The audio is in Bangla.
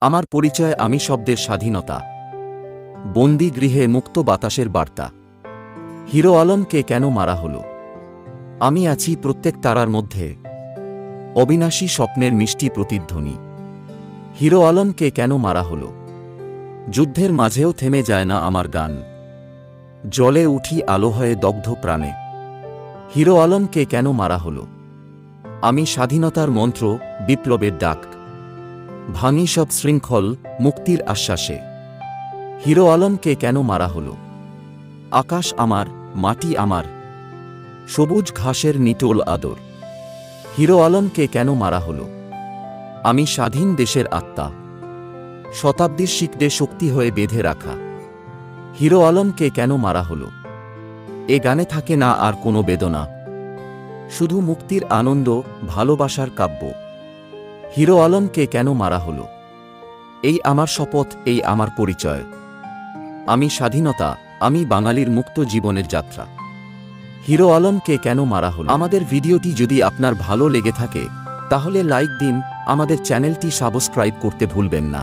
আমার পরিচয়, আমি শব্দের স্বাধীনতা, বন্দি গৃহে মুক্ত বাতাসের বার্তা। হিরো আলমকে কেন মারা হলো? আমি আছি প্রত্যেক তারার মধ্যে, অবিনাশী স্বপ্নের মিষ্টি প্রতিধ্বনি। হিরো আলমকে কেন মারা হলো? যুদ্ধের মাঝেও থেমে যায় না আমার গান, জলে উঠি আলো হয়ে দগ্ধ প্রাণে। হিরো আলমকে কেন মারা হলো? আমি স্বাধীনতার মন্ত্র, বিপ্লবের ডাক, ভাঙি সব শৃঙ্খল মুক্তির আশ্বাসে। হিরো আলমকে কেন মারা হলো? আকাশ আমার, মাটি আমার, সবুজ ঘাসের নিটোল আদর। হিরো আলমকে কেন মারা হলো? আমি স্বাধীন দেশের আত্মা, শতাব্দীর শিকড়ে শক্তি হয়ে বেঁধে রাখা। হিরো আলমকে কেন মারা হলো? এ গানে থাকে না আর কোনো বেদনা, শুধু মুক্তির আনন্দ, ভালোবাসার কাব্য। হিরো আলমকে কেন মারা হলো? এই আমার শপথ, এই আমার পরিচয়। আমি স্বাধীনতা, আমি বাঙালির মুক্ত জীবনের যাত্রা। হিরো আলমকে কেন মারা হলো? আমাদের ভিডিওটি যদি আপনার ভালো লেগে থাকে তাহলে লাইক দিন, আমাদের চ্যানেলটি সাবস্ক্রাইব করতে ভুলবেন না।